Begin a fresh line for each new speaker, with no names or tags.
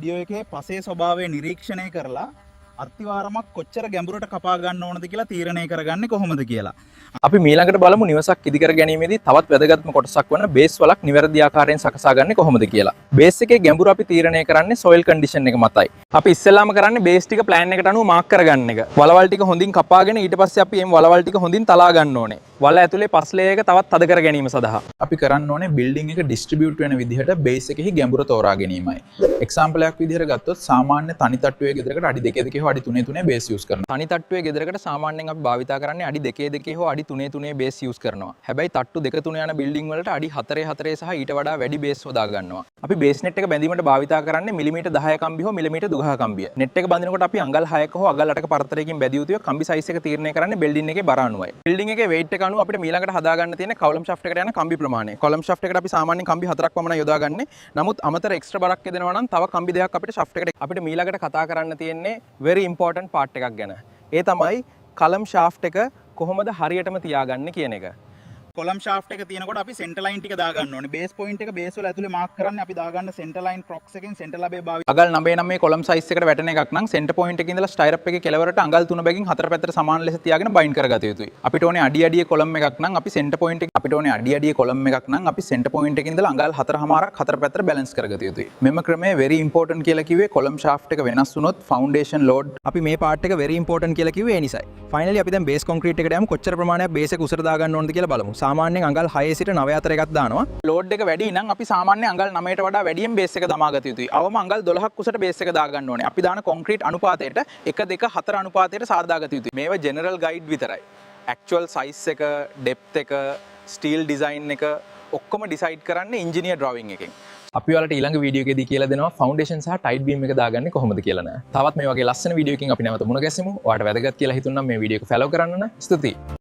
Video එකේ පසේ ස්වභාවය නිරීක්ෂණය කරලා අත්තිවාරමක් කොච්චර ගැඹුරට කපා ගන්න ඕනද කියලා තීරණය කරගන්නේ කොහොමද කියලා.
අපි මීළඟට බලමු නිවසක් ඉදිකර ගැනීමේදී තවත් වැදගත්ම කොටසක් වන බේස් වලක් නිවැරදි ආකාරයෙන් සකසා ගන්නේ කොහොමද කියලා. බේස් එකේ ගැඹුර අපි තීරණය කරන්නේ සොයිල් කන්ඩිෂන් එක මතයි. අපි ඉස්සෙල්ලාම කරන්නේ බේස් ටික ප්ලෑන් එකට අනුව මාක් කරගන්න එක. වලවල් ටික හොඳින් කපාගෙන ඊට පස්සේ අපි මේ වලවල් ටික හොඳින් තලා ගන්න ඕනේ. වල ඇතුලේ පස් ලේයර් එක තවත් තද කර ගැනීම සඳහා. අපි කරන්න ඕනේ බිල්ඩින් එක ඩිස්ට්‍රිබියුට් වෙන විදිහට බේස් එකෙහි ගැඹුර තෝරා ගැනීමයි. එක්සැම්පල් එකක් විදිහට ගත්තොත් සාමාන්‍ය තනි තට්ටුවේ ගෙදරකට අඩි 2 හෝ අඩි 3 බේස් යූස් කරනවා. තනි තට්ටුවේ ගෙදරකට සාමාන්‍යයෙන් අපි භාවිතා කරන්නේ අඩි 2 හෝ අඩි 3 බේස් යූස් කරනවා. හැබැයි තට්ටු 2 3 යන බිල්ඩින් වලට අඩි 4 සහ ඊට වඩා වැඩි බේස් හොදා ගන්නවා. අපි බේස් net එක බැඳීමට භාවිතා කරන්නේ මිලිමීටර් 10 කම්බි හෝ මිලිමීටර් 12 කම්බිය. net එක බඳිනකොට අපි අඟල් 6ක හෝ අඟල් 8ක පරතරයකින් බැදිය යුතුව කම්බි සයිස් එක තීරණය කරන්නේ බිල්ඩින් එකේ බර අනුවයි. බිල්ඩින් එකේ weight එක අනුව අපිට ඊළඟට හදා ගන්න තියෙන කොලම් shaft එකට යන කම්බි ප්‍රමාණය. කොලම් shaft එකට අපි සාමාන්‍යයෙන් කම්බි 4ක් පමණ යොදා ගන්න. නමුත් අමතර එක්ස්ට්‍රා බරක් යදෙනවා නම් තව කම්බි දෙකක් අපිට shaft එකට අපිට ඊළඟට කතා කරන්න තියෙන්නේ very important part එකක් ගැන. ඒ තමයි කොලම් shaft එක කොහොමද හරියටම තියාගන්නේ කියන එක.
කොලම් ෂාෆ්ට් එක තියෙනකොට අපි සෙන්ටර් ලයින් ටික දාගන්න ඕනේ. බේස් පොයින්ට් එක බේස් වල ඇතුලේ මාක් කරන්නේ අපි දාගන්න සෙන්ටර් ලයින් ක්‍රොක්ස් එකෙන් සෙන්ටර් ලැබේ භාවිත.
අඟල් 9 මේ කොලම් සයිස් එකට වැටෙන එකක් නම් සෙන්ටර් පොයින්ට් එකේ ඉඳලා ස්ටයිරප් එකේ කෙළවරට අඟල් 3 බැගින් 4 පැත්තට සමාන ලෙස තියාගෙන බයින්ඩ් කරගත යුතුයි. අපිට ඕනේ අඩි අඩියේ කොලම් එකක් නම් අපි සෙන්ටර් පොයින්ට් එක අපිට ඕනේ අඩි අඩියේ කොලම් එකක් නම් අපි සෙන්ටර් පොයින්ට් එකේ ඉඳලා අඟල් 4මාරක් 4 පැත්තට බැලන්ස් කරගත යුතුයි. මෙම ක්‍රමය very important කියලා කිව්වේ කොලම් ෂාෆ්ට් එක වෙනස් වුණොත් ෆවුන්ඩේෂන් ලෝඩ් අපි මේ පාර්ට් එක very important කියලා කිව්වේ ඒ නිසායි. ෆයිනලි අපි දැන් බේස් කොන්ක්‍රීට් එකට යමු කොච්චර ප්‍රමාණයක් බේස් එක උසට දා ගන්න ඕනද කියලා බලමු. සාමාන්‍යයෙන් අඟල් 6 සිට 9 අතර එකක් දානවා. ලෝඩ් එක වැඩි නම් අපි සාමාන්‍ය අඟල් 9ට වඩා වැඩියෙන් බේස් එක දමා ගත යුතුයි. අවම අඟල් 12ක් උසට බේස් එක දා ගන්න ඕනේ. අපි දාන කොන්ක්‍රීට් අනුපාතයට 1 2 4 අනුපාතයට සාදා ගත යුතුයි. මේවා ජෙනරල් ගයිඩ් විතරයි. ඇක්චුවල් සයිස් එක, ඩෙප්ත් එක, ස්ටීල් ඩිසයින් එක ඔක්කොම ඩිසයිඩ් කරන්නේ ඉන්ජිනියර් ඩ්‍රොයිං එකෙන්. අපි ඔයාලට ඊළඟ වීඩියෝ එකේදී කියලා දෙනවා ෆවුන්ඩේෂන් සහ ටයිට් බීම් එක දාගන්නේ කොහොමද කියලා නෑ. තවත් මේ වගේ ලස්සන වීඩියෝ එකකින් අපි නැවත මුණ ගැසෙමු. ඔයාලට වැදගත් කියලා හිතුණා නම් මේ වීඩියෝ එක ෆලෝ කරන්න. ස්තුතියි.